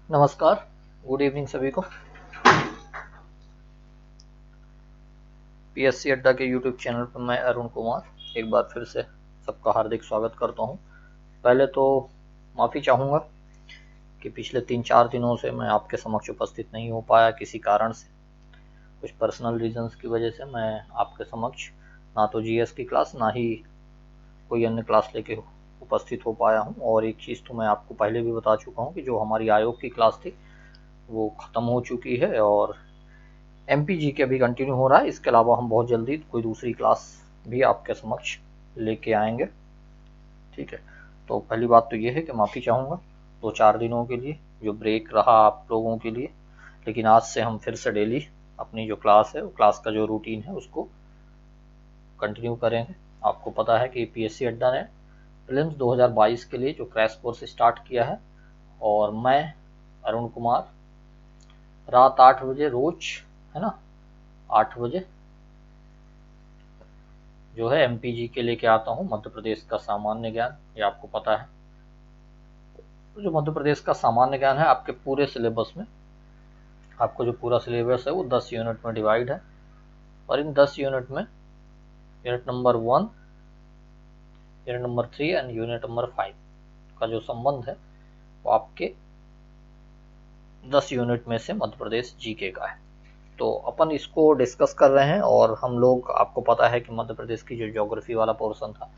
नमस्कार। Good evening सभी को। पीएससी अड्डा के यूट्यूब चैनल पर मैं अरुण कुमार एक बार फिर से सबका हार्दिक स्वागत करता हूं। पहले तो माफ़ी चाहूँगा कि पिछले 3-4 दिनों से मैं आपके समक्ष उपस्थित नहीं हो पाया किसी कारण से। कुछ पर्सनल रीजंस की वजह से मैं आपके समक्ष ना तो जीएस की क्लास ना ही कोई अन्य क्लास लेके उपस्थित हो पाया हूं। और एक चीज़ तो मैं आपको पहले भी बता चुका हूं कि जो हमारी आयोग की क्लास थी वो ख़त्म हो चुकी है और एमपीजी के भी कंटिन्यू हो रहा है। इसके अलावा हम बहुत जल्दी कोई दूसरी क्लास भी आपके समक्ष लेके आएंगे। ठीक है, तो पहली बात तो ये है कि माफ़ी चाहूँगा 2-4 दिनों के लिए जो ब्रेक रहा आप लोगों के लिए। लेकिन आज से हम फिर से डेली अपनी जो क्लास है, वो क्लास का जो रूटीन है उसको कंटिन्यू करेंगे। आपको पता है कि पीएससी अड्डा ने प्रीलिम्स 2022 के लिए जो क्रैश कोर्स स्टार्ट किया है, और मैं अरुण कुमार रात 8 बजे रोज, है ना, 8 बजे जो है एमपीजी के लेके आता हूँ मध्य प्रदेश का सामान्य ज्ञान। ये आपको पता है। तो जो मध्य प्रदेश का सामान्य ज्ञान है, आपके पूरे सिलेबस में, आपको जो पूरा सिलेबस है वो 10 यूनिट में डिवाइड है। और इन 10 यूनिट में unit number 1, unit number 3 and unit number 5 का जो संबंध है वो आपके 10 यूनिट में से मध्य प्रदेश जीके का है। तो अपन इसको डिस्कस कर रहे हैं। और हम लोग, आपको पता है कि मध्य प्रदेश की जो ज्योग्राफी वाला पोर्शन था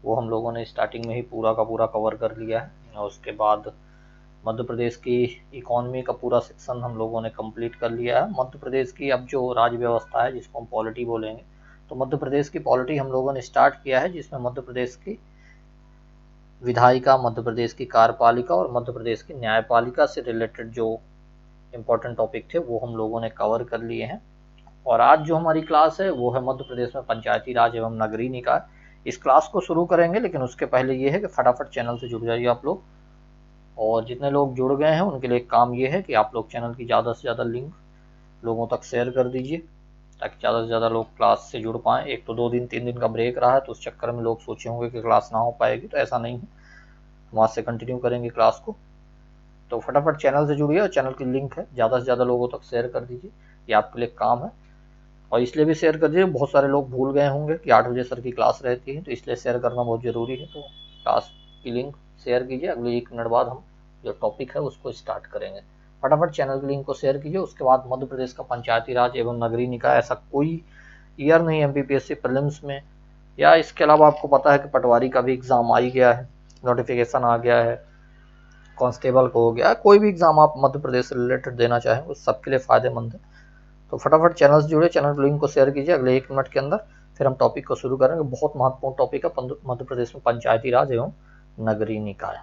वो हम लोगों ने स्टार्टिंग में ही पूरा का पूरा कवर कर लिया है। और उसके बाद मध्य प्रदेश की इकोनॉमी का पूरा सेक्शन हम लोगों ने कंप्लीट कर लिया है। मध्य प्रदेश की अब जो राज्य व्यवस्था है, जिसको हम पॉलिटी बोलेंगे, तो मध्य प्रदेश की पॉलिटी हम लोगों ने स्टार्ट किया है, जिसमें मध्य प्रदेश की विधायिका, मध्य प्रदेश की कार्यपालिका और मध्य प्रदेश की न्यायपालिका से रिलेटेड जो इम्पोर्टेंट टॉपिक थे वो हम लोगों ने कवर कर लिए हैं। और आज जो हमारी क्लास है वो है मध्य प्रदेश में पंचायती राज एवं नगरीय निकाय। इस क्लास को शुरू करेंगे, लेकिन उसके पहले ये है कि फटाफट चैनल से जुड़ जाइए आप लोग। और जितने लोग जुड़ गए हैं उनके लिए एक काम ये है कि आप लोग चैनल की ज़्यादा से ज़्यादा लिंक लोगों तक शेयर कर दीजिए, ताकि ज़्यादा से ज़्यादा लोग क्लास से जुड़ पाएँ। एक तो 2 दिन 3 दिन का ब्रेक रहा है, तो उस चक्कर में लोग सोचे होंगे कि क्लास ना हो पाएगी, तो ऐसा नहीं है। हम आज से कंटिन्यू करेंगे क्लास को। तो फटाफट चैनल से जुड़िए और चैनल की लिंक है ज़्यादा से ज़्यादा लोगों तक शेयर कर दीजिए। ये आपके लिए काम है। और इसलिए भी शेयर कर दीजिए, बहुत सारे लोग भूल गए होंगे कि 8 बजे सर की क्लास रहती है, तो इसलिए शेयर करना बहुत ज़रूरी है। तो क्लास की लिंक शेयर कीजिए। अगले 1 मिनट बाद हम जो टॉपिक है उसको स्टार्ट करेंगे। फटाफट चैनल की लिंक को शेयर कीजिए। उसके बाद मध्य प्रदेश का पंचायती राज एवं नगरीय निकाय, ऐसा कोई ईयर नहीं एमपीपीएससी प्रीलिम्स में, या इसके अलावा आपको पता है कि पटवारी का भी एग्ज़ाम आ ही गया है, नोटिफिकेशन आ गया है, कांस्टेबल को हो गया, कोई भी एग्ज़ाम आप मध्य प्रदेश से रिलेटेड देना चाहें वो सबके लिए फ़ायदेमंद है। तो फटाफट चैनल से जुड़े, चैनल लिंक को शेयर कीजिए। अगले 1 मिनट के अंदर फिर हम टॉपिक को शुरू करेंगे। बहुत महत्वपूर्ण टॉपिक है मध्य प्रदेश में पंचायती राज एवं नगरीय निकाय।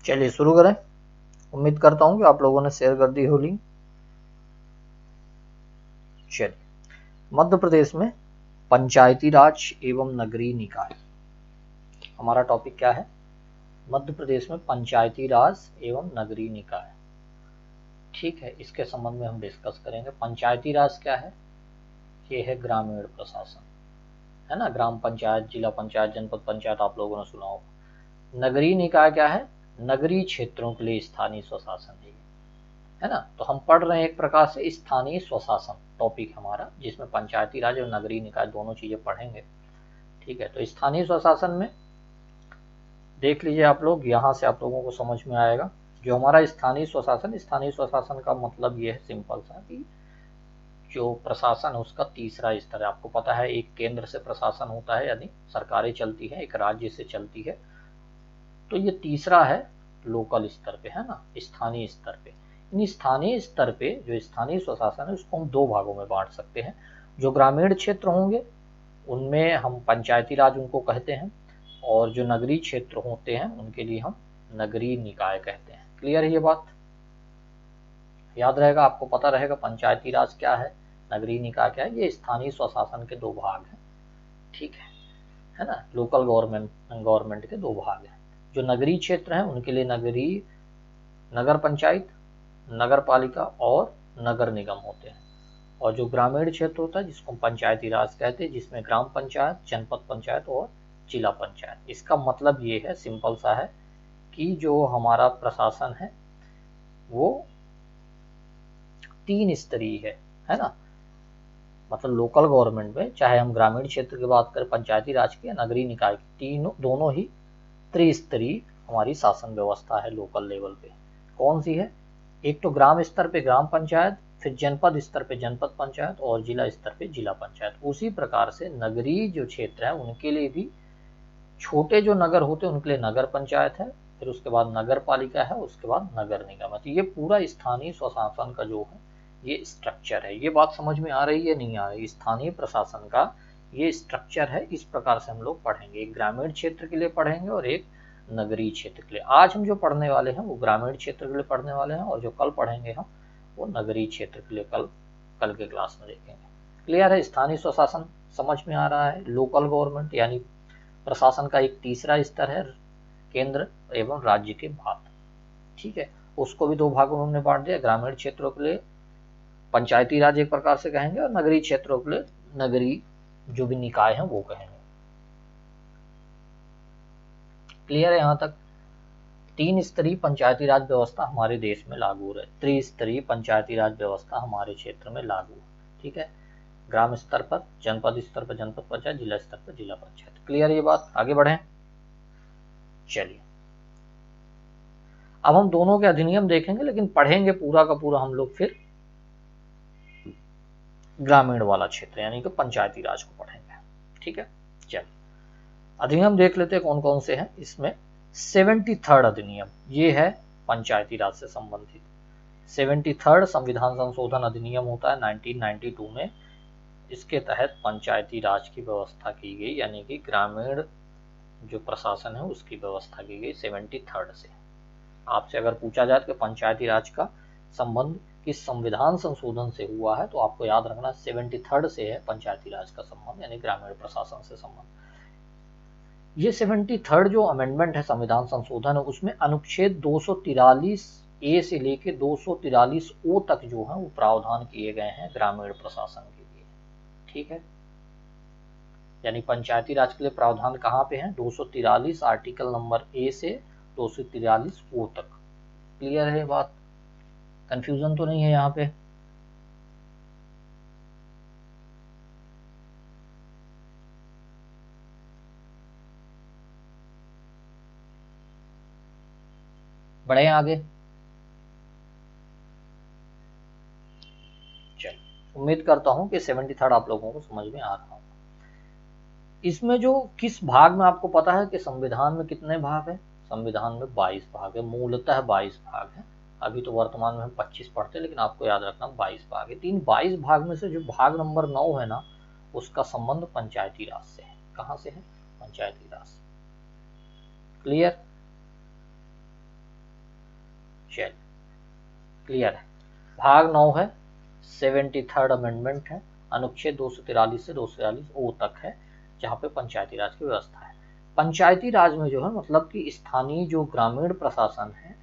चलिए शुरू करें। उम्मीद करता हूं कि आप लोगों ने शेयर कर दी हो लिंक। चलिए, मध्य प्रदेश में पंचायती राज एवं नगरीय निकाय, हमारा टॉपिक क्या है? मध्य प्रदेश में पंचायती राज एवं नगरीय निकाय। ठीक है, इसके संबंध में हम डिस्कस करेंगे। पंचायती राज क्या है? ये है ग्रामीण प्रशासन, है ना, ग्राम पंचायत, जिला पंचायत, जनपद पंचायत आप लोगों ने सुना होगा। नगरीय निकाय क्या है? नगरीय क्षेत्रों के लिए स्थानीय स्वशासन है ना। तो हम पढ़ रहे हैं एक प्रकार से स्थानीय स्वशासन टॉपिक हमारा, जिसमें पंचायती राज और नगरीय निकाय दोनों चीजें पढ़ेंगे। ठीक है, तो स्थानीय स्वशासन में देख लीजिए आप लोग, यहाँ से आप लोगों को समझ में आएगा जो हमारा स्थानीय स्वशासन का मतलब ये है सिंपल सा कि जो प्रशासन है उसका तीसरा स्तर है। आपको पता है एक केंद्र से प्रशासन होता है, यानी सरकारें चलती है, एक राज्य से चलती है, तो ये तीसरा है लोकल स्तर पे, है ना, स्थानीय स्तर पे। इन स्थानीय स्तर पे जो स्थानीय स्वशासन है उसको हम दो भागों में बांट सकते हैं। जो ग्रामीण क्षेत्र होंगे उनमें हम पंचायती राज उनको कहते हैं, और जो नगरीय क्षेत्र होते हैं उनके लिए हम नगरीय निकाय कहते हैं। क्लियर है ये बात? याद रहेगा, आपको पता रहेगा पंचायती राज क्या है, नगरीय निकाय क्या है। ये स्थानीय स्वशासन के दो भाग हैं। ठीक है ना, लोकल गवर्नमेंट के दो भाग हैं। जो नगरीय क्षेत्र हैं उनके लिए नगरीय, नगर पंचायत, नगर पालिका और नगर निगम होते हैं। और जो ग्रामीण क्षेत्र होता है जिसको पंचायती राज कहते हैं, जिसमें ग्राम पंचायत, जनपद पंचायत और जिला पंचायत। इसका मतलब ये है, सिंपल सा है, कि जो हमारा प्रशासन है वो तीन स्तरीय है ना। मतलब लोकल गवर्नमेंट में, चाहे हम ग्रामीण क्षेत्र की बात करें, पंचायती राज की या नगरीय निकाय की, दोनों ही त्रिस्तरीय हमारी शासन व्यवस्था है लोकल लेवल पे। कौन सी है? एक तो ग्राम स्तर पे ग्राम पंचायत, फिर जनपद स्तर पे जनपद पंचायत और जिला स्तर पे जिला पंचायत। उसी प्रकार से नगरीय जो क्षेत्र है उनके लिए भी छोटे जो नगर होते हैं उनके लिए नगर पंचायत है, फिर उसके बाद नगर पालिका है, उसके बाद नगर निगम है। तो ये पूरा स्थानीय स्वशासन का जो है ये स्ट्रक्चर है। ये बात समझ में आ रही है, नहीं आ रही? स्थानीय प्रशासन का ये स्ट्रक्चर है। इस प्रकार से हम लोग पढ़ेंगे, एक ग्रामीण क्षेत्र के लिए पढ़ेंगे और एक नगरीय क्षेत्र के लिए। आज हम जो पढ़ने वाले हैं वो ग्रामीण क्षेत्र के लिए पढ़ने वाले हैं, और जो कल पढ़ेंगे हम वो नगरीय क्षेत्र के लिए कल के क्लास में देखेंगे। क्लियर है? स्थानीय स्वशासन समझ में आ रहा है। लोकल गवर्नमेंट यानी प्रशासन का एक तीसरा स्तर है, केंद्र एवं राज्य के बाद। ठीक है, उसको भी दो भागों में हमने बांट दिया। ग्रामीण क्षेत्रों के लिए पंचायती राज एक प्रकार से कहेंगे, और नगरीय क्षेत्रों के लिए नगरीय जो भी निकाय हैं वो कहेंगे। क्लियर है यहाँ तक? तीन स्तरीय पंचायती राज व्यवस्था हमारे देश में लागू है, त्रिस्तरीय पंचायती राज व्यवस्था हमारे क्षेत्र में लागू है। ठीक है, ग्राम स्तर पर, जनपद स्तर पर जनपद पंचायत, जिला स्तर पर जिला पंचायत। क्लियर ये बात? आगे बढ़ें। चलिए, अब हम दोनों के अधिनियम देखेंगे, लेकिन पढ़ेंगे पूरा का पूरा हम लोग फिर ग्रामीण वाला क्षेत्र यानी कि पंचायती राज को पढ़ेंगे। ठीक है, चलिए अधिनियम देख लेते हैं कौन कौन से हैं। इसमें 73rd अधिनियम, ये है पंचायती राज से संबंधित। 73rd संविधान संशोधन अधिनियम होता है 1992 में। इसके तहत पंचायती राज की व्यवस्था की गई, यानी कि ग्रामीण जो प्रशासन है उसकी व्यवस्था की गई 73rd से। आपसे अगर पूछा जाए कि पंचायती राज का संबंध किस संविधान संशोधन से हुआ है, तो आपको याद रखना 73rd से है पंचायती राज का संबंध, यानी ग्रामीण प्रशासन से संबंध। ये 73rd जो अमेंडमेंट है, संविधान संशोधन है, उसमें अनुच्छेद 243 ए से लेके 243 ओ तक जो है वो प्रावधान किए गए हैं ग्रामीण प्रशासन के लिए। ठीक है, यानी पंचायती राज के लिए प्रावधान कहाँ पे है? 243 आर्टिकल नंबर ए से 243 ओ तक। क्लियर है बात? कंफ्यूजन तो नहीं है यहाँ पे? बढ़े आगे। चलिए, उम्मीद करता हूँ कि 73rd आप लोगों को समझ में आ रहा होगा। इसमें जो किस भाग में, आपको पता है कि संविधान में कितने भाग है? संविधान में 22 भाग है, मूलतः 22 भाग है। अभी तो वर्तमान में हम 25 पढ़ते हैं, लेकिन आपको याद रखना 22 भाग है। 22 भाग में से जो भाग नंबर 9 है ना, उसका संबंध पंचायती राज से है। कहाँ से है? पंचायती राज से। क्लियर? चलिए क्लियर है। भाग 9 है, 73rd अमेंडमेंट है, अनुच्छेद 243 से 243 ओ तक है, जहाँ पे पंचायती राज की व्यवस्था है। पंचायती राज में जो है मतलब कि स्थानीय जो ग्रामीण प्रशासन है,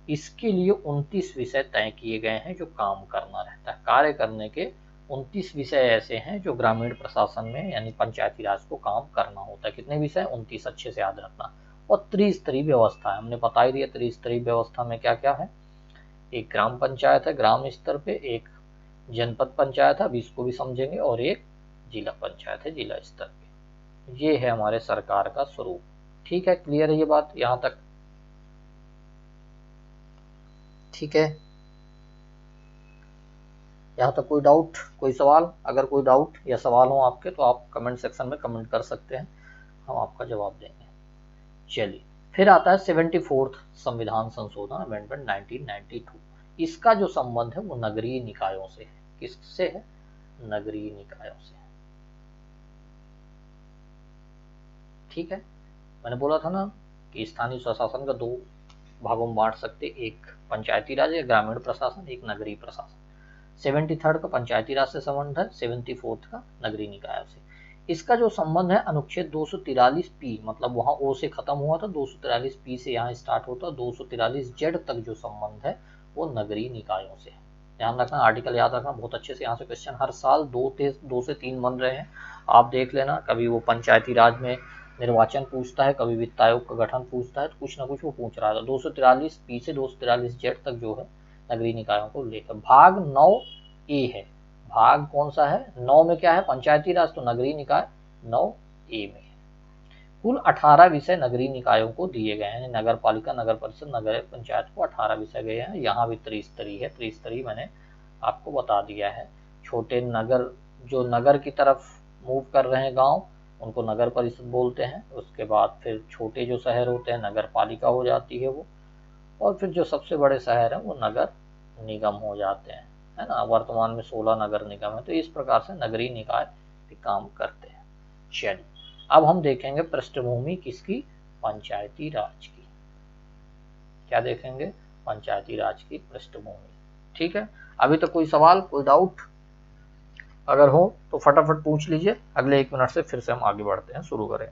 इसके लिए 29 विषय तय किए गए हैं जो काम करना रहता है। कार्य करने के 29 विषय ऐसे हैं जो ग्रामीण प्रशासन में यानी पंचायती राज को काम करना होता है। कितने विषय? 29, अच्छे से याद रखना। और त्रिस्तरीय व्यवस्था है, हमने बता ही दिया त्रिस्तरीय व्यवस्था में क्या क्या है। एक ग्राम पंचायत है ग्राम स्तर पे, एक जनपद पंचायत है, अब इसको भी समझेंगे, और एक जिला पंचायत है जिला स्तर पे। ये है हमारे सरकार का स्वरूप। ठीक है, क्लियर है ये बात यहाँ तक? ठीक है, यहाँ तक कोई डाउट, कोई सवाल? अगर कोई डाउट या सवाल हो आपके तो आप कमेंट सेक्शन में कमेंट कर सकते हैं, हम आपका जवाब देंगे। चलिए, फिर आता है 74th संविधान संशोधन अमेंडमेंट 1992। इसका जो संबंध है वो नगरीय निकायों से है। किससे है? नगरीय निकायों से। ठीक है, मैंने बोला था ना कि स्थानीय स्वशासन का 2 भागों में बांट सकते, एक पंचायती राज या ग्रामीण प्रशासन, एक नगरीय प्रशासन। 73rd का पंचायती राज से संबंध है, 74th का नगरीय निकायों से। इसका जो संबंध है अनुच्छेद 243 मतलब वहां ओ से खत्म हुआ था, 243 से यहाँ स्टार्ट होता, 243 तक जो संबंध है वो नगरीय निकायों से है। ध्यान रखना, आर्टिकल याद रखना बहुत अच्छे से। यहाँ से क्वेश्चन हर साल 2 से 3 बन रहे हैं, आप देख लेना। कभी वो पंचायती राज में निर्वाचन पूछता है, कभी वित्त आयोग का गठन पूछता है, तो कुछ ना कुछ वो पूछ रहा था। 243 से 243 तक जो है नगरीय निकायों को लेकर। भाग 9 ए है। भाग कौन सा है? 9 में क्या है? पंचायती राज, तो नगरीय निकाय 9 ए में है। कुल 18 विषय नगरीय निकायों को दिए गए हैं। नगर पालिका, नगर परिषद, नगर पंचायत को 18 विषय गए हैं। यहाँ भी त्रिस्तरीय है, त्रिस्तरीय मैंने आपको बता दिया है। छोटे नगर, जो नगर की तरफ मूव कर रहे हैं गांव, उनको नगर परिषद बोलते हैं। उसके बाद फिर छोटे जो शहर होते हैं नगर पालिका हो जाती है वो, और फिर जो सबसे बड़े शहर हैं वो नगर निगम हो जाते हैं, है ना। वर्तमान में 16 नगर निगम है। तो इस प्रकार से नगरीय निकाय भी काम करते हैं। चलिए, अब हम देखेंगे पृष्ठभूमि किसकी? पंचायती राज की। क्या देखेंगे? पंचायती राज की पृष्ठभूमि। ठीक है, अभी तक कोई सवाल, कोई डाउट अगर हो तो फटाफट पूछ लीजिए। अगले 1 मिनट से फिर से हम आगे बढ़ते हैं, शुरू करें।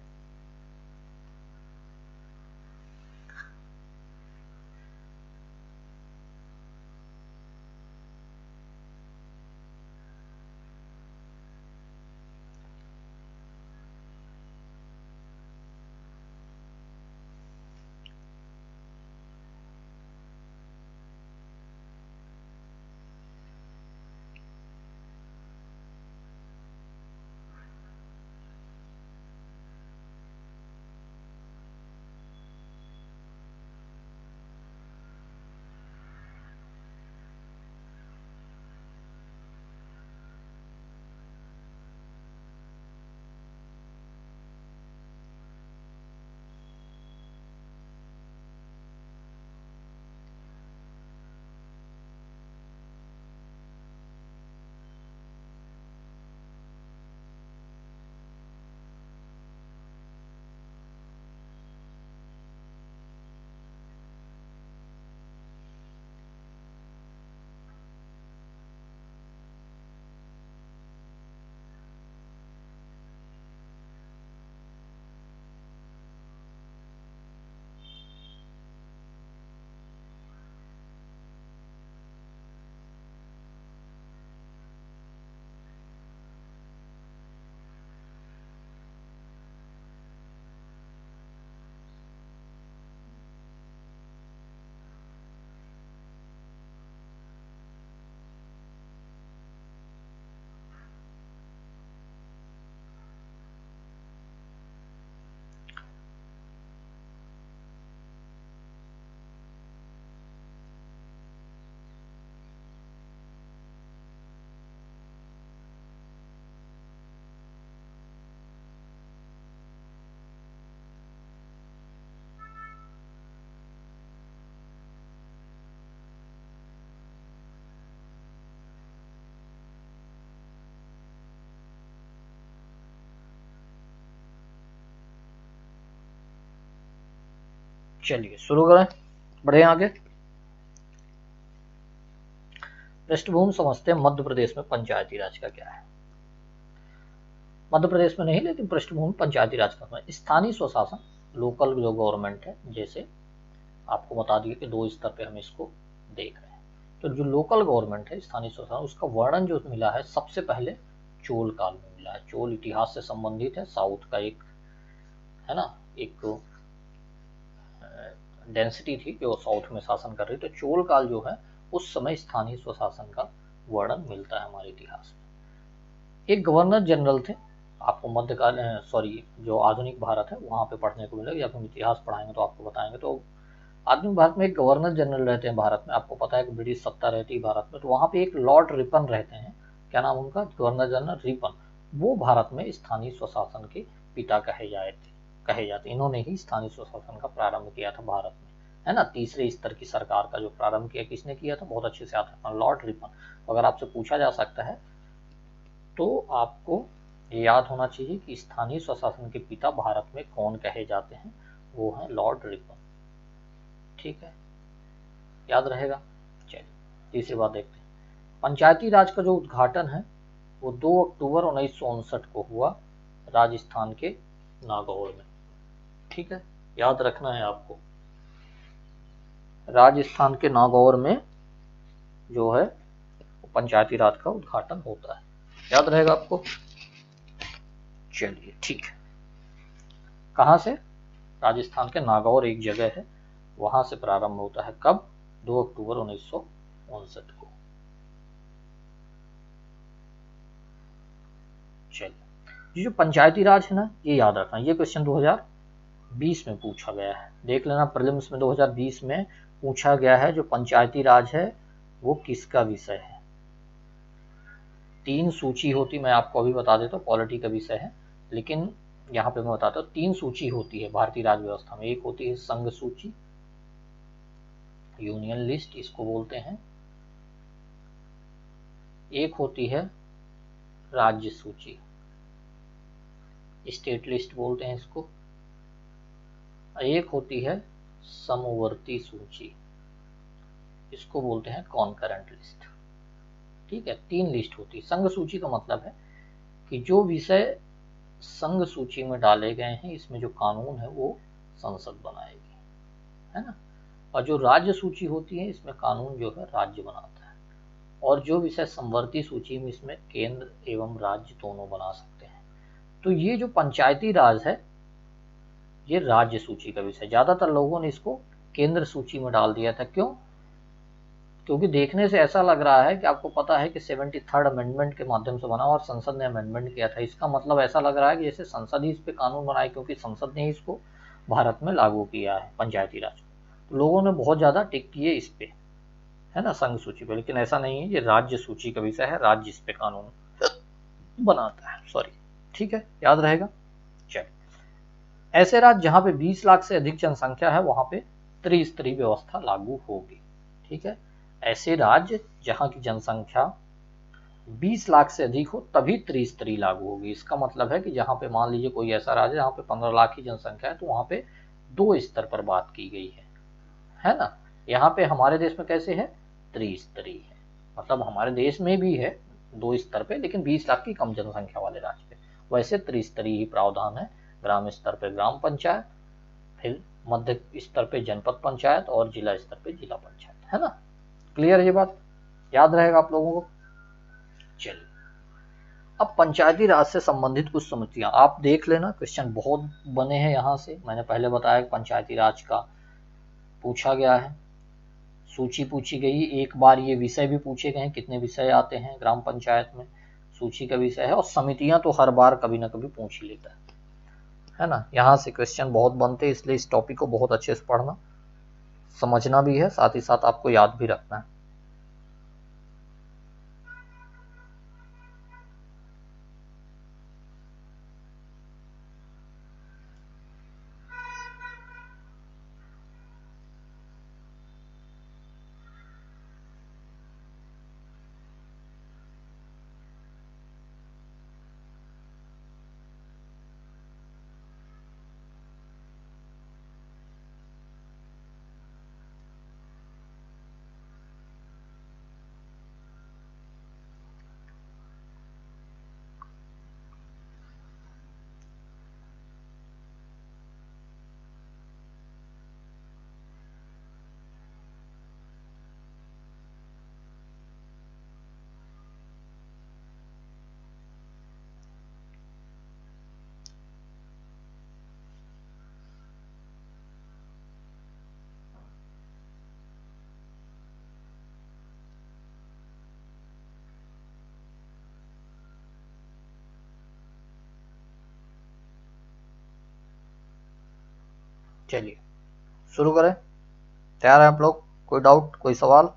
चलिए शुरू करें, बढ़े आगे। पृष्ठभूमि समझते हैं मध्य प्रदेश में पंचायती राज का क्या है। मध्य प्रदेश में नहीं, लेकिन पृष्ठभूमि पंचायती राज का स्थानीय स्वशासन, लोकल जो गवर्नमेंट है, जैसे आपको बता दिए कि 2 स्तर पे हम इसको देख रहे हैं। तो जो लोकल गवर्नमेंट है, स्थानीय स्वशासन, उसका वर्णन जो मिला है सबसे पहले चोल काल में मिला है। चोल इतिहास से संबंधित है, साउथ का एक है ना, एक डेंसिटी थी जो साउथ में शासन कर रही। तो चोल काल जो है उस समय स्थानीय स्वशासन का वर्णन मिलता है हमारे इतिहास में। एक गवर्नर जनरल थे, आपको मध्यकाल सॉरी जो आधुनिक भारत है वहाँ पे पढ़ने को मिलेगा, जब हम इतिहास पढ़ाएंगे तो आपको बताएंगे। तो आधुनिक भारत में एक गवर्नर जनरल रहते हैं भारत में, आपको पता है कि ब्रिटिश सत्ता रहती है भारत में, तो वहाँ पे एक लॉर्ड रिपन रहते हैं। क्या नाम उनका? Governor general Ripon. वो भारत में स्थानीय स्वशासन के पिता कहे जाते। इन्होंने ही स्थानीय स्वशासन का प्रारंभ किया था भारत में, है ना। तीसरे स्तर की सरकार का जो प्रारंभ किया, किसने किया था? बहुत अच्छे से आता है, लॉर्ड रिपन। अगर आपसे पूछा जा सकता है तो आपको याद होना चाहिए कि स्थानीय स्वशासन के पिता भारत में कौन कहे जाते हैं, वो है लॉर्ड रिपन। ठीक है, याद रहेगा। चलिए तीसरी बात देखते हैं। पंचायती राज का जो उद्घाटन है वो 2 अक्टूबर 1959 को हुआ राजस्थान के नागौर में। ठीक है, याद रखना है आपको, राजस्थान के नागौर में जो है पंचायती राज का उद्घाटन होता है, याद रहेगा आपको। चलिए ठीक है, कहाँ से? राजस्थान के नागौर एक जगह है, वहां से प्रारंभ होता है। कब? 2 अक्टूबर 1959 को। चलिए, ये जो पंचायती राज है ना, ये याद रखना, ये क्वेश्चन 2020 में पूछा गया है, देख लेना। प्रीलिम्स में 2020 में पूछा गया है जो पंचायती राज है वो किसका विषय है। 3 सूची होती, मैं आपको अभी बता देता हूँ, पॉलिटी का विषय है, लेकिन यहाँ पे मैं बताता हूँ। 3 सूची होती है भारतीय राज व्यवस्था में। एक होती है संघ सूची, यूनियन लिस्ट इसको बोलते हैं। एक होती है राज्य सूची, स्टेट लिस्ट बोलते हैं इसको। एक होती है समवर्ती सूची, इसको बोलते हैं कॉन्करेंट लिस्ट। ठीक है, 3 लिस्ट होती है। संघ सूची का मतलब है कि जो विषय संघ सूची में डाले गए हैं, इसमें जो कानून है वो संसद बनाएगी, है ना। और जो राज्य सूची होती है, इसमें कानून जो है राज्य बनाता है। और जो विषय समवर्ती सूची में, इसमें केंद्र एवं राज्य दोनों बना सकते हैं। तो ये जो पंचायती राज है ये राज्य सूची का विषय। ज्यादातर लोगों ने इसको केंद्र सूची में डाल दिया था। क्यों? क्योंकि देखने से ऐसा लग रहा है कि आपको पता है कि 73rd अमेंडमेंट के माध्यम से बना और संसद ने अमेंडमेंट किया था। इसका मतलब ऐसा लग रहा है कि जैसे संसद ही इस पे कानून बनाए, क्योंकि संसद ने ही इसको भारत में लागू किया है पंचायती राज को। तो लोगों ने बहुत ज्यादा टिक किए इस पे, है ना, संघ सूची पे। लेकिन ऐसा नहीं है, ये राज्य सूची का विषय है, राज्य इस पे कानून बनाता है। सॉरी, ठीक है, याद रहेगा। चलिए, ऐसे राज्य जहां पे 20 लाख से अधिक जनसंख्या है वहां पे त्रिस्तरीय व्यवस्था लागू होगी। ठीक है, ऐसे राज्य जहां की जनसंख्या 20 लाख से अधिक हो तभी त्रिस्तरीय लागू होगी। इसका मतलब है कि जहां पे मान लीजिए कोई ऐसा राज्य जहां पे 15 लाख की जनसंख्या है, तो वहां पे 2 स्तर पर बात की गई है ना। यहाँ पे हमारे देश में कैसे है? त्रिस्तरीय है, मतलब हमारे देश में भी है 2 स्तर पे, लेकिन 20 लाख की कम जनसंख्या वाले राज्य पे वैसे त्रिस्तरीय ही प्रावधान है। ग्राम स्तर पे ग्राम पंचायत, फिर मध्य स्तर पे जनपद पंचायत और जिला स्तर पे जिला पंचायत, है ना। क्लियर ये बात? याद रहेगा आप लोगों को। चलिए, अब पंचायती राज से संबंधित कुछ समस्या आप देख लेना, क्वेश्चन बहुत बने हैं यहाँ से। मैंने पहले बताया कि पंचायती राज का पूछा गया है, सूची पूछी गई, एक बार ये विषय भी पूछे गए हैं, कितने विषय आते हैं ग्राम पंचायत में, सूची का विषय है। और समितियां तो हर बार कभी ना कभी पूछ ही लेता है ना। यहाँ से क्वेश्चन बहुत बनते हैं, इसलिए इस टॉपिक को बहुत अच्छे से पढ़ना, समझना भी है, साथ ही साथ आपको याद भी रखना है। चलिए शुरू करें। तैयार है आप लोग? कोई डाउट, कोई सवाल?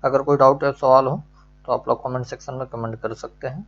अगर कोई डाउट या सवाल हो तो आप लोग कमेंट सेक्शन में कमेंट कर सकते हैं।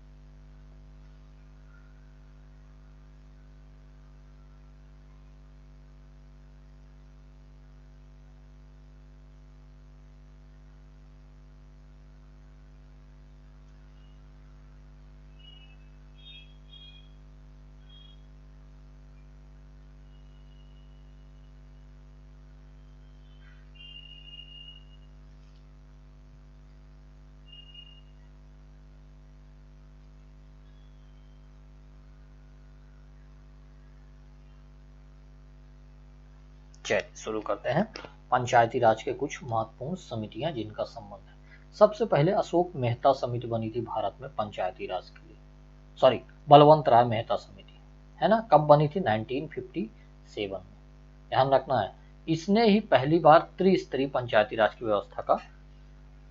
चलिए शुरू करते हैं। पंचायती राज के कुछ महत्वपूर्ण समितियां जिनका संबंध है। सबसे पहले अशोक मेहता समिति बनी थी भारत में पंचायती राज के लिए। सॉरी, बलवंत राय मेहता समिति, है ना। कब बनी थी? 1957 में। ध्यान रखना है, इसने ही पहली बार त्रिस्तरीय पंचायती राज की व्यवस्था का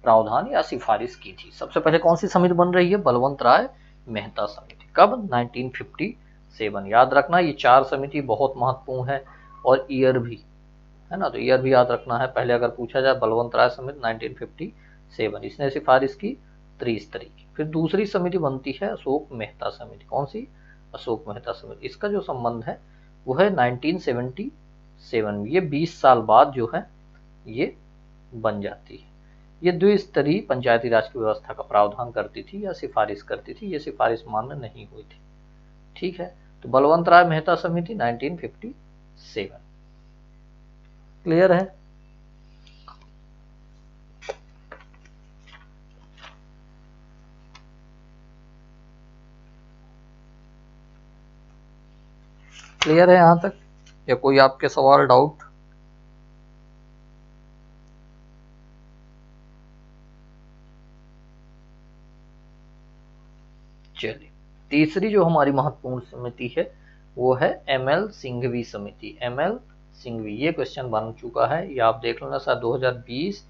प्रावधान या सिफारिश की थी। सबसे पहले कौन सी समिति बन रही है? बलवंत राय मेहता समिति। कब? 1957। याद रखना, ये 4 समिति बहुत महत्वपूर्ण है और ईयर भी, है ना, तो ईयर भी याद रखना है। पहले अगर पूछा जाए, बलवंत राय समिति 1957, इसने सिफारिश की त्रिस्तरीय की। फिर दूसरी समिति बनती है अशोक मेहता समिति। कौन सी? अशोक मेहता समिति। इसका जो संबंध है वो है 1977। ये 20 साल बाद जो है ये बन जाती है। ये द्विस्तरीय पंचायती राज की व्यवस्था का प्रावधान करती थी या सिफारिश करती थी। ये सिफारिश मान्य नहीं हुई थी। ठीक है, तो बलवंत राय मेहता समिति 1957। क्लियर है? क्लियर है यहां तक, या कोई आपके सवाल, डाउट? चलिए, तीसरी जो हमारी महत्वपूर्ण समिति है वो है एमएल सिंघवी समिति। एमएल सिंघवी, ये क्वेश्चन बन चुका है, ये आप देख लेना, शायद 2020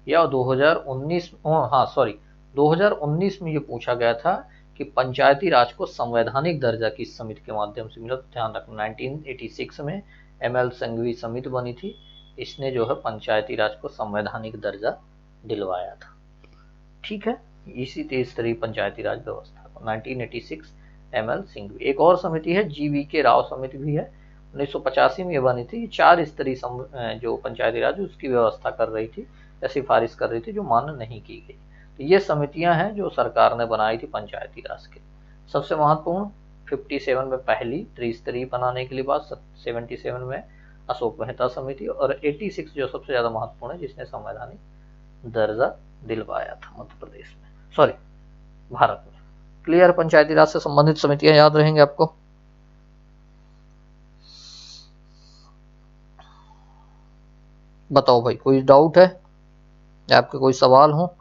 या 2019, हाँ सॉरी 2019 में ये पूछा गया था कि पंचायती राज को संवैधानिक दर्जा किस समिति के माध्यम से मिला। तो ध्यान रखना, 1986 में एमएल सिंघवी समिति बनी थी। इसने जो है पंचायती राज को संवैधानिक दर्जा दिलवाया था। ठीक है, इसी तीसरी पंचायती राज व्यवस्था को 1986 एमएल सिंघवी। एक और समिति है जीवी के राव समिति भी है, 1985 में ये बनी थी। 4 स्तरीय जो पंचायती राज उसकी व्यवस्था कर रही थी या सिफारिश कर रही थी, जो मान्य नहीं की गई। तो ये समितियां हैं जो सरकार ने बनाई थी पंचायती राज के। सबसे महत्वपूर्ण 57 में पहली त्रिस्तरीय बनाने के लिए बात, 77 में अशोक मेहता समिति, और 86 जो सबसे ज्यादा महत्वपूर्ण है जिसने संवैधानिक दर्जा दिलवाया था मध्य प्रदेश में, सॉरी भारत में। क्लियर? पंचायती राज से संबंधित समितियां याद रहेंगे आपको। बताओ भाई, कोई डाउट है या आपके कोई सवाल हो?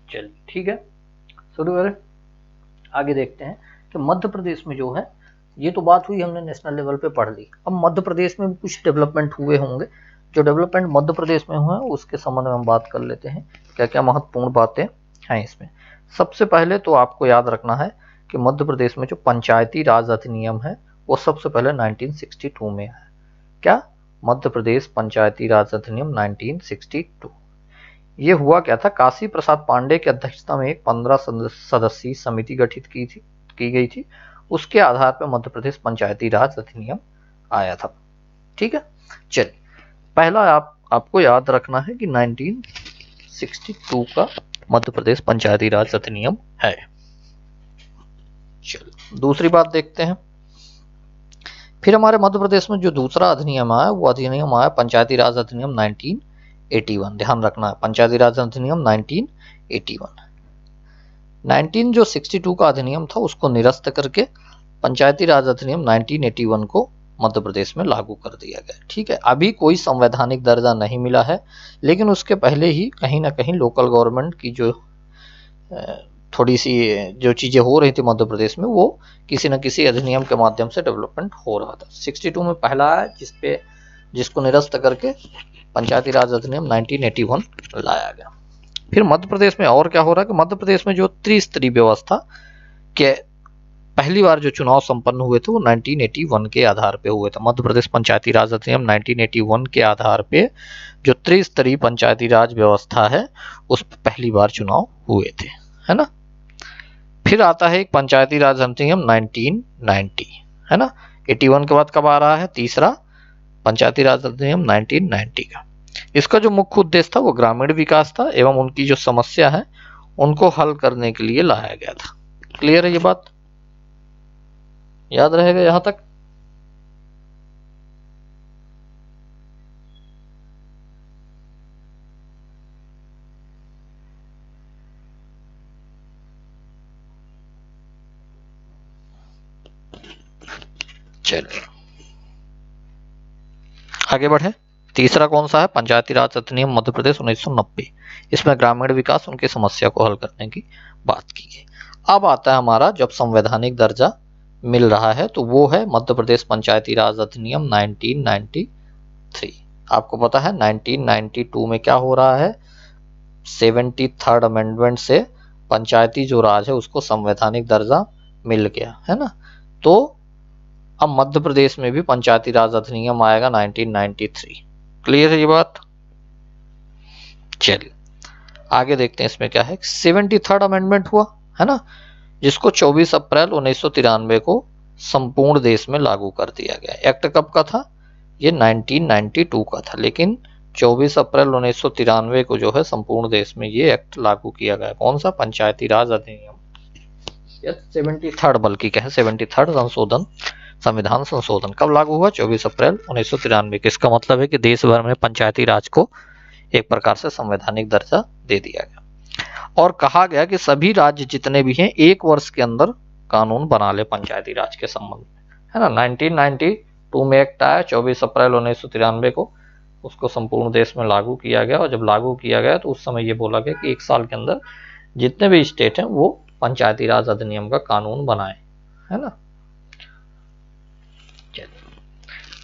चलिए ठीक है, शुरू करें। आगे देखते हैं कि मध्य प्रदेश में जो है, ये तो बात हुई हमने नेशनल लेवल पे पढ़ ली। अब मध्य प्रदेश में भी कुछ डेवलपमेंट हुए होंगे, जो डेवलपमेंट मध्य प्रदेश में हुए हैं उसके संबंध में हम बात कर लेते हैं, क्या क्या महत्वपूर्ण बातें हैं इसमें। सबसे पहले तो आपको याद रखना है कि मध्य प्रदेश में जो पंचायती राज अधिनियम है वो सबसे पहले 1962 में है। क्या? मध्य प्रदेश पंचायती राज अधिनियम 1962। ये हुआ क्या था, काशी प्रसाद पांडे की अध्यक्षता में एक 15 सदस्यीय समिति गठित की गई थी। उसके आधार पर मध्य प्रदेश पंचायती राज अधिनियम आया था। ठीक है, चलिए पहला आपको याद रखना है कि 1962 का मध्य प्रदेश पंचायती राज अधिनियम है। चलिए दूसरी बात देखते हैं। फिर हमारे मध्य प्रदेश में जो दूसरा अधिनियम आया वो अधिनियम आया पंचायती राज अधिनियम 1981। ध्यान रखना है, पंचायती राज अधिनियम 1981। 1962 का अधिनियम था उसको निरस्त करके पंचायती राज अधिनियम 1981 को मध्य प्रदेश में लागू कर दिया गया। ठीक है, अभी कोई संवैधानिक दर्जा नहीं मिला है, लेकिन उसके पहले ही कहीं ना कहीं लोकल गवर्नमेंट की जो थोड़ी सी जो चीजें हो रही थी मध्य प्रदेश में, वो किसी न किसी अधिनियम के माध्यम से डेवलपमेंट हो रहा था। 62 में पहला है जिसको निरस्त करके पंचायती राज अधिनियम 1981 लाया गया। फिर मध्य प्रदेश में और क्या हो रहा है कि मध्य प्रदेश में जो त्रिस्तरीय व्यवस्था के पहली बार जो चुनाव संपन्न हुए थे वो 1981 के आधार पे हुए थे। मध्य प्रदेश पंचायती राज अधिनियम 1981 के आधार पे जो त्रिस्तरीय पंचायती राज व्यवस्था है उस पर पहली बार चुनाव हुए थे, है ना। फिर आता है एक पंचायती राज अधिनियम 1990, है ना। 81 के बाद कब आ रहा है तीसरा पंचायती राज अधिनियम 1990 का। इसका जो मुख्य उद्देश्य था वो ग्रामीण विकास था एवं उनकी जो समस्या है उनको हल करने के लिए लाया गया था। क्लियर है ये बात? याद रहेगा यहां तक? चलिए आगे बढ़े। तीसरा कौन सा है? पंचायती राज अधिनियम मध्य प्रदेश 1990। इसमें ग्रामीण विकास उनकी समस्या को हल करने की बात की गई। अब आता है हमारा जब संवैधानिक दर्जा मिल रहा है तो वो है मध्य प्रदेश पंचायती राज अधिनियम 1993। आपको पता है 1992 में क्या हो रहा है, 73rd अमेंडमेंट से पंचायती जो राज है उसको संवैधानिक दर्जा मिल गया, है ना। तो अब मध्य प्रदेश में भी पंचायती राज अधिनियम आएगा 1993। क्लियर है ये बात? चलिए आगे देखते हैं इसमें क्या है। 73rd अमेंडमेंट हुआ, है ना, जिसको 24 अप्रैल 1993 को संपूर्ण देश में लागू कर दिया गया। एक्ट कब का था? ये 1992 का था, लेकिन 24 अप्रैल 1993 को जो है संपूर्ण देश में ये एक्ट लागू किया गया। कौन सा? पंचायती राज अधिनियम। 73rd बल्कि कहें 73rd संशोधन, संविधान संशोधन कब लागू हुआ? 24 अप्रैल 1993 को। इसका मतलब है कि देश भर में पंचायती राज को एक प्रकार से संवैधानिक दर्जा दे दिया गया और कहा गया कि सभी राज्य जितने भी हैं 1 वर्ष के अंदर कानून बना ले पंचायती राज के संबंध में, है ना। 1992 में एक्ट आया, 24 अप्रैल 1993 को उसको संपूर्ण देश में लागू किया गया। और जब लागू किया गया तो उस समय ये बोला गया कि 1 साल के अंदर जितने भी स्टेट हैं वो पंचायती राज अधिनियम का कानून बनाए, है ना।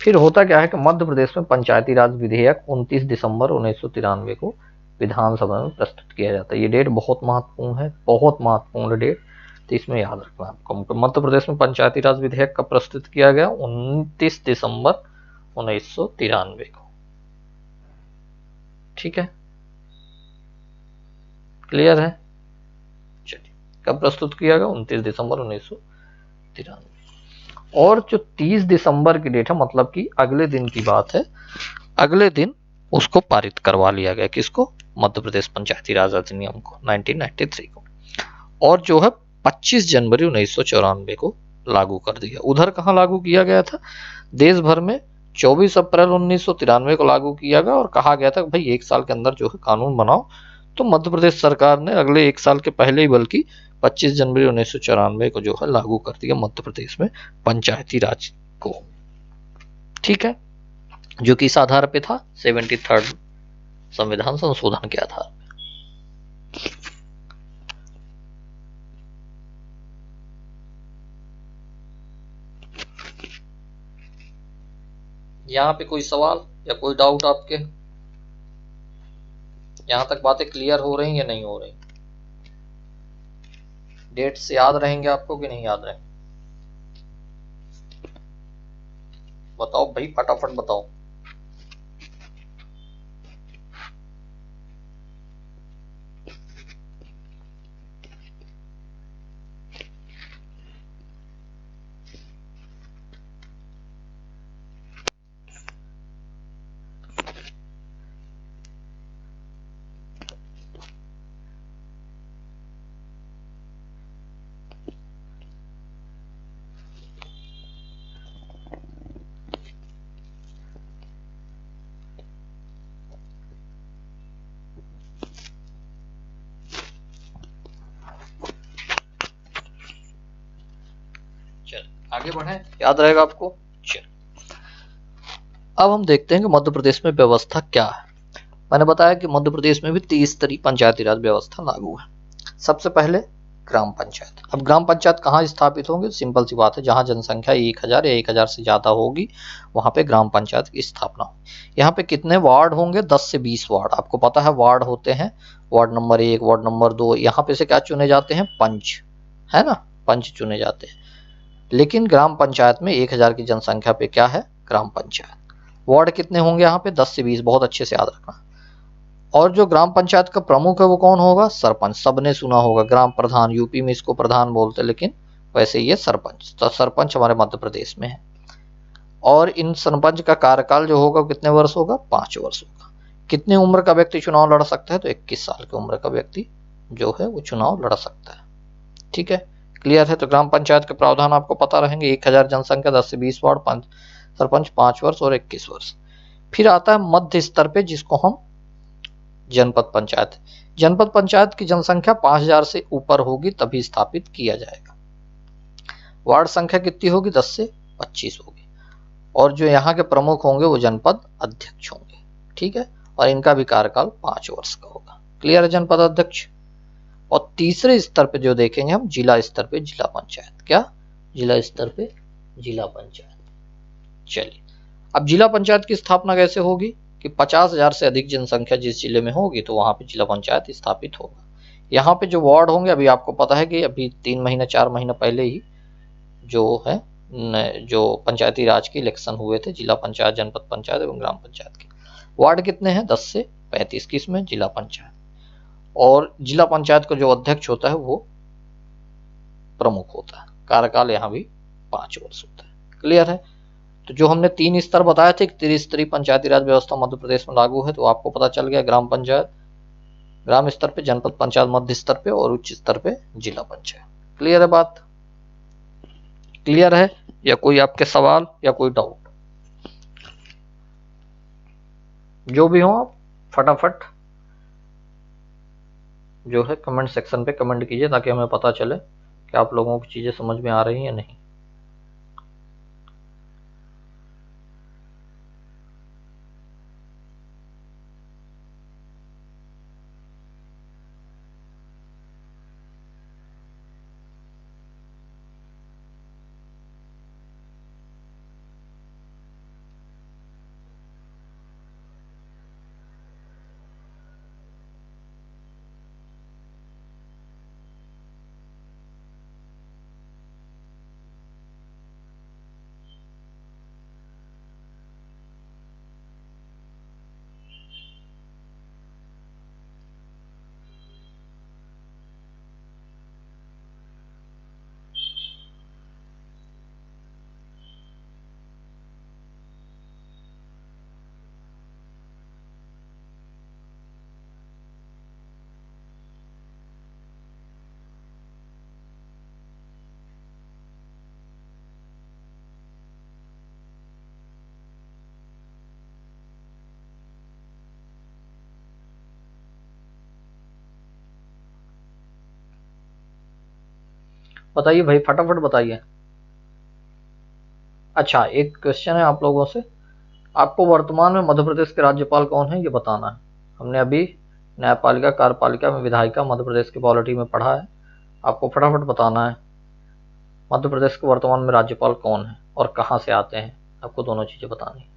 फिर होता क्या है कि मध्य प्रदेश में पंचायती राज विधेयक 29 दिसंबर 1993 को विधानसभा में प्रस्तुत किया जाता है। ये डेट बहुत महत्वपूर्ण है, बहुत महत्वपूर्ण डेट, तो इसमें याद रखना आपको। मध्य प्रदेश में पंचायती राज विधेयक कब प्रस्तुत किया गया? 29 दिसंबर 1993 को। ठीक है, क्लियर है? चलिए कब प्रस्तुत किया गया? 29 दिसंबर 1993। और जो 30 दिसंबर की डेट है, मतलब कि अगले दिन की बात है, अगले दिन उसको पारित करवा लिया गया। किसको? मध्य प्रदेश पंचायती राज अधिनियम को 1993 को। और जो है 25 जनवरी 1994 को लागू कर दिया। उधर कहाँ लागू किया गया था? देश भर में 24 अप्रैल 1993 को लागू किया गया और कहा गया था कि भाई 1 साल के अंदर जो है कानून बनाओ। तो मध्य प्रदेश सरकार ने अगले 1 साल के पहले ही बल्कि 25 जनवरी 1994 को जो है लागू कर दिया मध्य प्रदेश में पंचायती राज को। ठीक है, जो किस आधार पे था? 73rd संविधान संशोधन के आधार पे। यहाँ पे कोई सवाल या कोई डाउट आपके? यहाँ तक बातें क्लियर हो रही या नहीं हो रही? डेट्स याद रहेंगे आपको कि नहीं याद रहेंगे? बताओ भाई, फटाफट बताओ। चल आगे बढ़े, याद रहेगा आपको। चल अब हम देखते हैं कि मध्य प्रदेश में व्यवस्था क्या है। मैंने बताया कि मध्य प्रदेश में भी 30 स्तरीय पंचायती राज व्यवस्था लागू है। सबसे पहले ग्राम पंचायत। अब ग्राम पंचायत कहाँ स्थापित होंगे? सिंपल सी बात है, जहां जनसंख्या 1000 या 1000 से ज्यादा होगी वहां पे ग्राम पंचायत की स्थापना होगी। यहाँ पे कितने वार्ड होंगे? 10 से 20 वार्ड। आपको पता है वार्ड होते हैं, वार्ड नंबर 1, वार्ड नंबर 2। यहाँ पे से क्या चुने जाते हैं? पंच, है ना, पंच चुने जाते हैं। लेकिन ग्राम पंचायत में 1000 की जनसंख्या पे क्या है? ग्राम पंचायत। वार्ड कितने होंगे यहाँ पे? 10 से 20। बहुत अच्छे से याद रखना। और जो ग्राम पंचायत का प्रमुख है वो कौन होगा? सरपंच। सबने सुना होगा ग्राम प्रधान, यूपी में इसको प्रधान बोलते हैं, लेकिन वैसे ये सरपंच। तो सरपंच हमारे मध्य प्रदेश में है। और इन सरपंच का कार्यकाल जो होगा कितने वर्ष होगा? 5 वर्ष होगा। कितनी उम्र का व्यक्ति चुनाव लड़ सकता है? तो 21 साल की उम्र का व्यक्ति जो है वो चुनाव लड़ सकता है। ठीक है, क्लियर है। तो ग्राम पंचायत के प्रावधान आपको पता रहेंगे। 1000 जनसंख्या, 10 से 20 वार्ड, 5 सरपंच, 5 वर्ष और 21 वर्ष। फिर आता है मध्य स्तर पे, जिसको हम जनपद पंचायत। जनपद पंचायत की जनसंख्या 5000 से ऊपर होगी तभी स्थापित किया जाएगा। वार्ड संख्या कितनी होगी? 10 से 25 होगी। और जो यहाँ के प्रमुख होंगे वो जनपद अध्यक्ष होंगे। ठीक है, और इनका भी कार्यकाल 5 वर्ष का होगा। क्लियर है, जनपद अध्यक्ष। और तीसरे स्तर पे जो देखेंगे हम, जिला स्तर पे जिला पंचायत। क्या? जिला स्तर पे जिला पंचायत। चलिए, अब जिला पंचायत की स्थापना कैसे होगी कि 50,000 से अधिक जनसंख्या जिस जिले में होगी तो वहां पे जिला पंचायत स्थापित होगा। यहाँ पे जो वार्ड होंगे, अभी आपको पता है कि अभी 3 महीने 4 महीने पहले ही जो है जो पंचायती राज के इलेक्शन हुए थे, जिला पंचायत, जनपद पंचायत एवं ग्राम पंचायत के। वार्ड कितने हैं? 10 से 35। किसमें? जिला पंचायत। और जिला पंचायत का जो अध्यक्ष होता है वो प्रमुख होता है। कार्यकाल यहाँ भी 5 वर्ष होता है। क्लियर है। तो जो हमने 3 स्तर बताए थे, 3 स्तरीय पंचायती राज व्यवस्था मध्य प्रदेश में लागू है, तो आपको पता चल गया। ग्राम पंचायत ग्राम स्तर पे, जनपद पंचायत मध्य स्तर पे और उच्च स्तर पे जिला पंचायत। क्लियर है बात? क्लियर है या कोई आपके सवाल या कोई डाउट? जो भी हो आप फटाफट जो है कमेंट सेक्शन पे कमेंट कीजिए, ताकि हमें पता चले कि आप लोगों को चीजें समझ में आ रही हैं या नहीं। बताइए भाई, फटाफट बताइए। अच्छा, एक क्वेश्चन है आप लोगों से। आपको वर्तमान में मध्य प्रदेश के राज्यपाल कौन है ये बताना है। हमने अभी न्यायपालिका, कार्यपालिका में विधायिका मध्य प्रदेश की पॉलिटी में पढ़ा है। आपको फटाफट बताना है मध्य प्रदेश के वर्तमान में राज्यपाल कौन है और कहाँ से आते हैं। आपको दोनों चीजें बतानी है।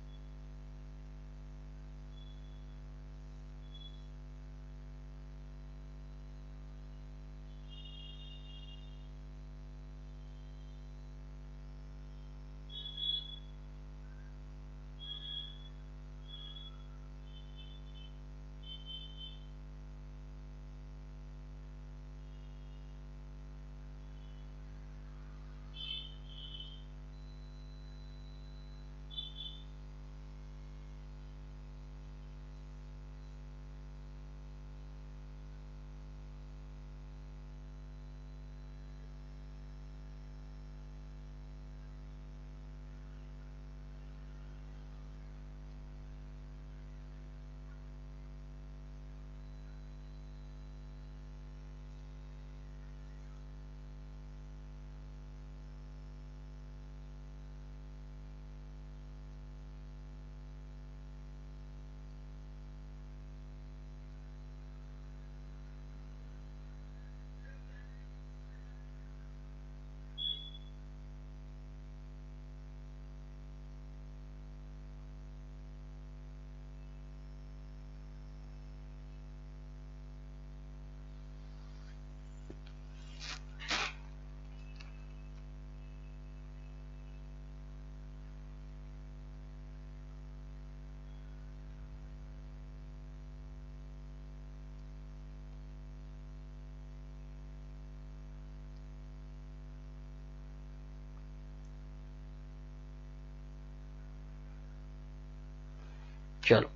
चलो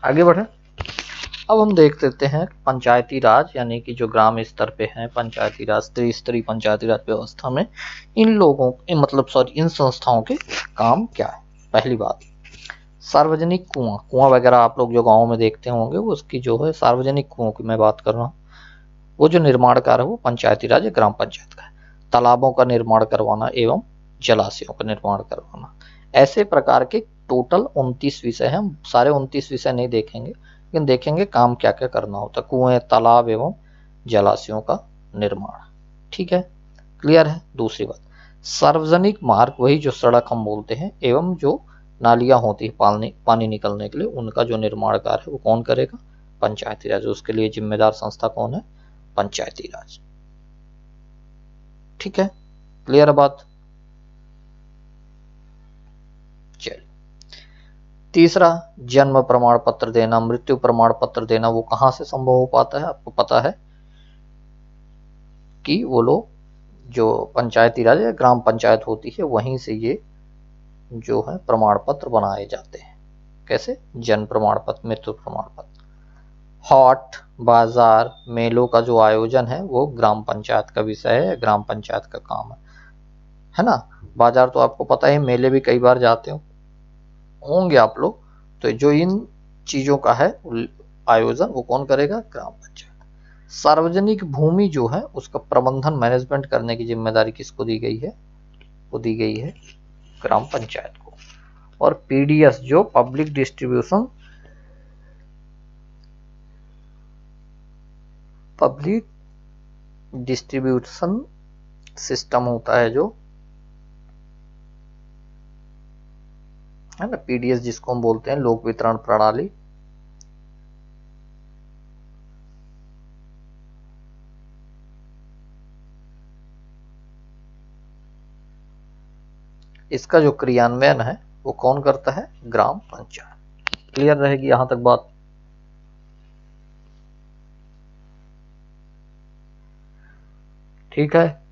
आगे बढ़े। अब हम देख लेते हैं पंचायती राज यानी कि जो ग्राम स्तर पे है पंचायती राज, त्रिस्तरीय पंचायती राज व्यवस्था में इन लोगों इन संस्थाओं के काम क्या है। पहली बात, सार्वजनिक कुआं वगैरह आप लोग जो गाँव में देखते होंगे, वो उसकी जो है सार्वजनिक कुओं की मैं बात कर रहा हूँ। वो जो निर्माण कार्य है वो पंचायती राज या ग्राम पंचायत का है। तालाबों का निर्माण करवाना एवं जलाशयों का निर्माण करवाना, ऐसे प्रकार के टोटल 29 विषय हैं। हम सारे 29 विषय नहीं देखेंगे, लेकिन देखेंगे काम क्या क्या करना होता है। कुएं, तालाब एवं जलाशयों का निर्माण, ठीक है, क्लियर है। दूसरी बात, सार्वजनिक मार्ग, वही जो सड़क हम बोलते हैं, एवं जो नालियां होती है पानी निकलने के लिए, उनका जो निर्माण कार्य है वो कौन करेगा? पंचायती राज। उसके लिए जिम्मेदार संस्था कौन है? पंचायती राज, ठीक है, क्लियर बात। चलिए, तीसरा, जन्म प्रमाण पत्र देना, मृत्यु प्रमाण पत्र देना, वो कहां से संभव हो पाता है? आपको पता है कि वो लोग जो पंचायती राज या ग्राम पंचायत होती है वहीं से ये जो है प्रमाण पत्र बनाए जाते हैं। कैसे? जन्म प्रमाण पत्र, मृत्यु प्रमाण पत्र। हाट, बाजार, मेलों का जो आयोजन है वो ग्राम पंचायत का विषय है, ग्राम पंचायत का काम है ना। बाजार तो आपको पता है, मेले भी कई बार जाते होंगे आप लोग। तो जो इन चीजों का है आयोजन वो कौन करेगा? ग्राम पंचायत। सार्वजनिक भूमि जो है उसका प्रबंधन, मैनेजमेंट करने की जिम्मेदारी किसको दी गई है? वो दी गई है ग्राम पंचायत को। और पीडीएस जो पब्लिक डिस्ट्रीब्यूशन सिस्टम होता है जो है ना, पीडीएस जिसको हम बोलते हैं, लोक वितरण प्रणाली, इसका जो क्रियान्वयन है वो कौन करता है? ग्राम पंचायत। क्लियर रहेगी यहां तक बात? ठीक है,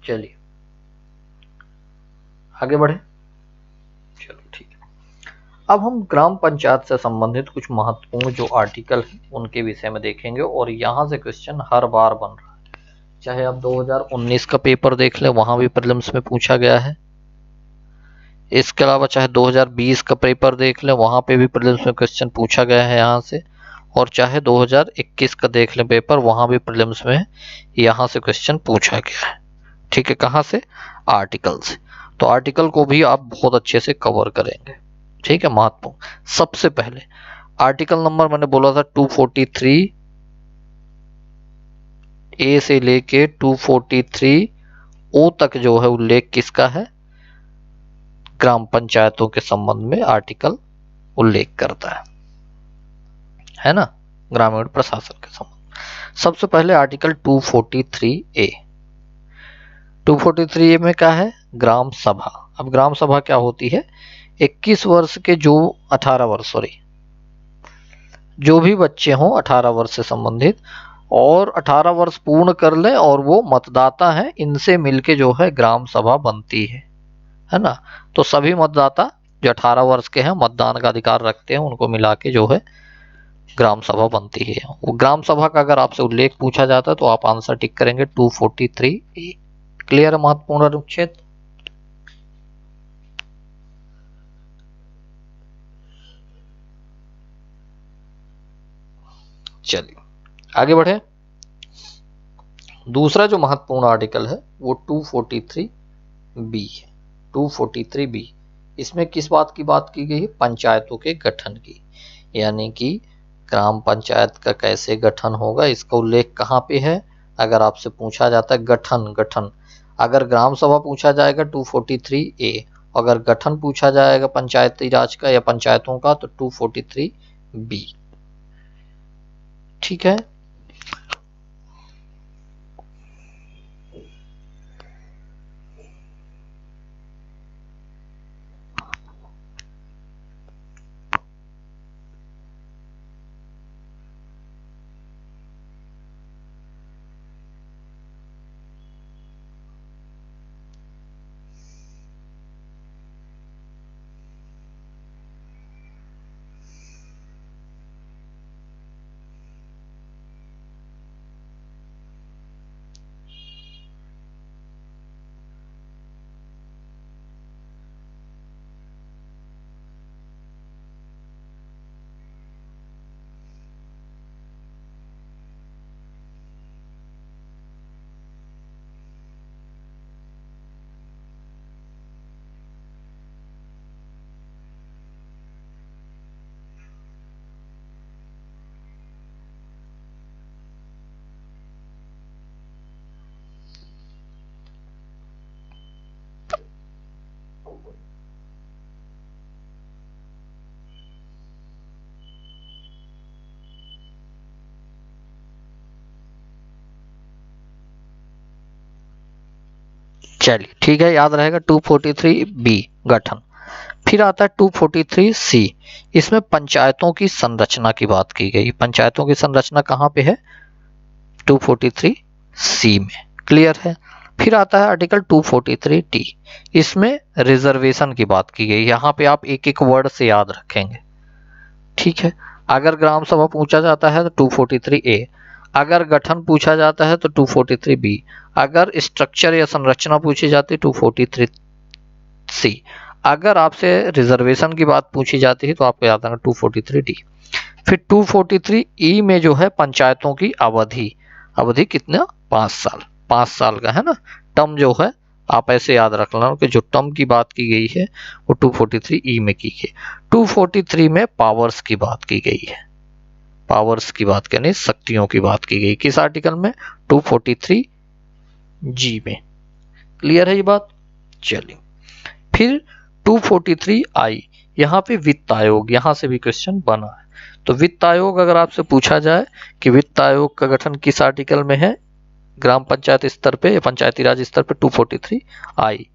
चलिए आगे बढ़े। चलो ठीक है। अब हम ग्राम पंचायत से संबंधित कुछ महत्वपूर्ण जो आर्टिकल हैं उनके विषय में देखेंगे, और यहां से क्वेश्चन हर बार बन रहा है। चाहे आप 2019 का पेपर देख लें, वहां भी प्रीलिम्स में पूछा गया है। इसके अलावा चाहे 2020 का पेपर देख लें, वहां पे भी प्रीलिम्स में क्वेश्चन पूछा गया है यहाँ से। और चाहे 2021 का देख लें पेपर, वहां भी प्रीलिम्स में यहाँ से क्वेश्चन पूछा गया है। ठीक है, कहाँ से? आर्टिकल से। तो आर्टिकल को भी आप बहुत अच्छे से कवर करेंगे, ठीक है। महत्वपूर्ण, सबसे पहले आर्टिकल नंबर मैंने बोला था 243 ए से लेके 243 ओ तक जो है उल्लेख किसका है? ग्राम पंचायतों के संबंध में आर्टिकल उल्लेख करता है ना, ग्रामीण प्रशासन के संबंध। सबसे पहले आर्टिकल 243 ए। 243 ए में क्या है? ग्राम सभा। अब ग्राम सभा क्या होती है? 21 वर्ष के जो 18 वर्ष सॉरी जो भी बच्चे हों 18 वर्ष से संबंधित, और 18 वर्ष पूर्ण कर लें और वो मतदाता हैं, इनसे मिलके जो है ग्राम सभा बनती है ना। तो सभी मतदाता जो 18 वर्ष के हैं, मतदान का अधिकार रखते हैं, उनको मिला के जो है ग्राम सभा बनती है। वो ग्राम सभा का अगर आपसे उल्लेख पूछा जाता है तो आप आंसर टिक करेंगे 243 ए। क्लियर है महत्वपूर्ण अनुच्छेद? चलिए आगे बढ़े। दूसरा जो महत्वपूर्ण आर्टिकल है वो 243 बी है। 243 बी, इसमें किस बात की बात की गई है? पंचायतों के गठन की, यानी कि ग्राम पंचायत का कैसे गठन होगा, इसका उल्लेख कहाँ पे है? अगर आपसे पूछा जाता है गठन, अगर ग्राम सभा पूछा जाएगा 243 ए, अगर गठन पूछा जाएगा पंचायती राज का या पंचायतों का तो 243 बी, ठीक है। चलिए ठीक है, याद रहेगा 243B गठन। फिर आता है 243C, इसमें पंचायतों की संरचना की बात की गई। पंचायतों की संरचना कहाँ पे है? 243C में। क्लियर है। फिर आता है आर्टिकल 243D, इसमें रिजर्वेशन की बात की गई। यहाँ पे आप एक एक वर्ड से याद रखेंगे, ठीक है। अगर ग्राम सभा पूछा जाता है तो 243A, अगर गठन पूछा जाता है तो 243B, अगर स्ट्रक्चर या संरचना पूछी जाती है 243C, अगर आपसे रिजर्वेशन की बात पूछी जाती है तो आपको याद रखना 243D। फिर 243E में जो है पंचायतों की अवधि कितना? 5 साल, 5 साल का है ना टर्म जो है। आप ऐसे याद रख लेना कि जो टर्म की बात की गई है वो 243E में की गई। 243 में पावर्स की बात की गई है, पावर्स की बात करनी, शक्तियों की बात की गई। किस आर्टिकल में? 243G में। क्लियर है ये बात? चलिए फिर 243I, यहाँ पे वित्त आयोग, यहाँ से भी क्वेश्चन बना है। तो वित्त आयोग अगर आपसे पूछा जाए कि वित्त आयोग का गठन किस आर्टिकल में है, ग्राम पंचायत स्तर पे या पंचायती राज स्तर पे 243I,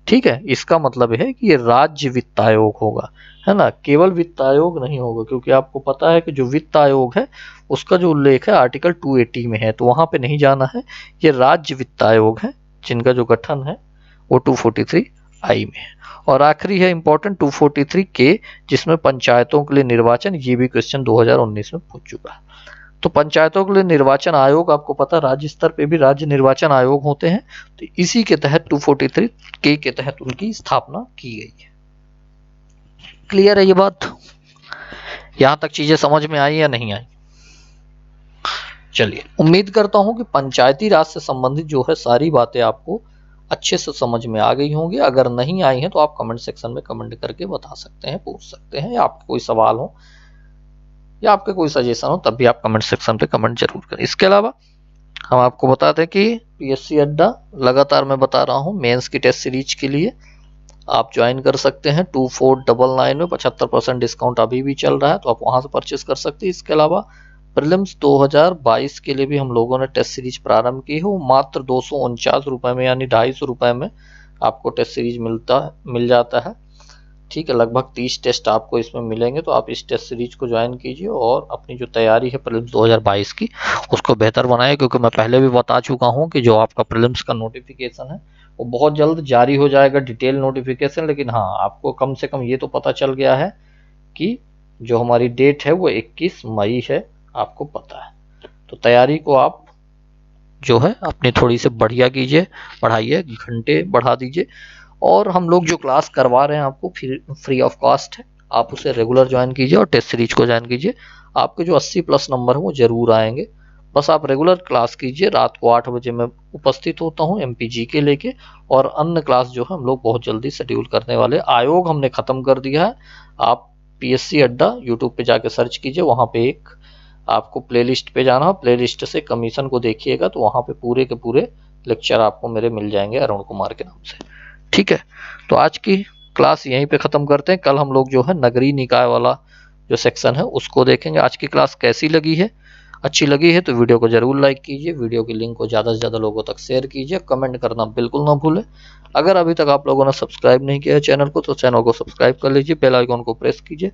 ठीक है। इसका मतलब है कि ये राज्य वित्त आयोग होगा, है ना, केवल वित्त आयोग नहीं होगा, क्योंकि आपको पता है कि जो वित्त आयोग है उसका जो उल्लेख है आर्टिकल 280 में है, तो वहां पे नहीं जाना है। ये राज्य वित्त आयोग है जिनका जो गठन है वो 243I में है। और आखिरी है इंपॉर्टेंट 243K, जिसमें पंचायतों के लिए निर्वाचन, ये भी क्वेश्चन 2019 में पूछ चुका है। तो पंचायतों के लिए निर्वाचन आयोग, आपको पता राज्य स्तर पे भी राज्य निर्वाचन आयोग होते हैं, तो इसी के तहत 243K के तहत उनकी स्थापना की गई है। क्लियर है ये बात? यहां तक चीजें समझ में आई या नहीं आई? चलिए, उम्मीद करता हूं कि पंचायती राज से संबंधित जो है सारी बातें आपको अच्छे से समझ में आ गई होंगी। अगर नहीं आई हैं तो आप कमेंट सेक्शन में कमेंट करके बता सकते हैं, पूछ सकते हैं, या आपके कोई सवाल हो या आपके कोई सजेशन हो तब भी आप कमेंट सेक्शन पे कमेंट जरूर करें। इसके अलावा हम आपको बताते हैं कि पीएससी अड्डा लगातार मैं बता रहा हूँ मेंस की टेस्ट सीरीज के लिए आप ज्वाइन कर सकते हैं। 2499 में 75% डिस्काउंट अभी भी चल रहा है, तो आप वहां से परचेस कर सकते हैं। इसके अलावा प्रीलिम्स 2022 के लिए भी हम लोगों ने टेस्ट सीरीज प्रारंभ की है, वो मात्र 249 रुपए में, यानी 250 रुपए में आपको टेस्ट सीरीज मिल जाता है, ठीक है। लगभग 30 टेस्ट आपको इसमें मिलेंगे, तो आप इस टेस्ट सीरीज को ज्वाइन कीजिए और अपनी जो तैयारी है प्रीलिम्स 2022 की उसको बेहतर बनाए, क्योंकि मैं पहले भी बता चुका हूं कि जो आपका प्रीलिम्स का नोटिफिकेशन है वो बहुत जल्द जारी हो जाएगा, डिटेल नोटिफिकेशन। लेकिन हाँ, आपको कम से कम ये तो पता चल गया है कि जो हमारी डेट है वो 21 मई है, आपको पता है। तो तैयारी को आप जो है अपनी थोड़ी से बढ़िया कीजिए, बढ़ाइए, घंटे बढ़ा दीजिए। और हम लोग जो क्लास करवा रहे हैं आपको फ्री ऑफ कॉस्ट है, आप उसे रेगुलर ज्वाइन कीजिए और टेस्ट सीरीज को ज्वाइन कीजिए। आपके जो 80+ नंबर है वो जरूर आएंगे। बस आप रेगुलर क्लास कीजिए। रात को 8 बजे मैं उपस्थित होता हूँ MPG के लेके, और अन्य क्लास जो है हम लोग बहुत जल्दी शेड्यूल करने वाले। आयोग हमने खत्म कर दिया है। आप PSC अड्डा यूट्यूब पे जाके सर्च कीजिए, वहां पे एक आपको प्लेलिस्ट पे जाना, प्लेलिस्ट से कमीशन को देखिएगा तो वहां पे पूरे के पूरे लेक्चर आपको मेरे मिल जाएंगे अरुण कुमार के नाम से, ठीक है। तो आज की क्लास यहीं पे खत्म करते हैं। कल हम लोग जो है नगरीय निकाय वाला जो सेक्शन है उसको देखेंगे। आज की क्लास कैसी लगी है? अच्छी लगी है तो वीडियो को जरूर लाइक कीजिए, वीडियो की लिंक को ज़्यादा से ज़्यादा लोगों तक शेयर कीजिए, कमेंट करना बिल्कुल ना भूलें। अगर अभी तक आप लोगों ने सब्सक्राइब नहीं किया है चैनल को तो चैनल को सब्सक्राइब कर लीजिए, बेल आइकॉन को प्रेस कीजिए।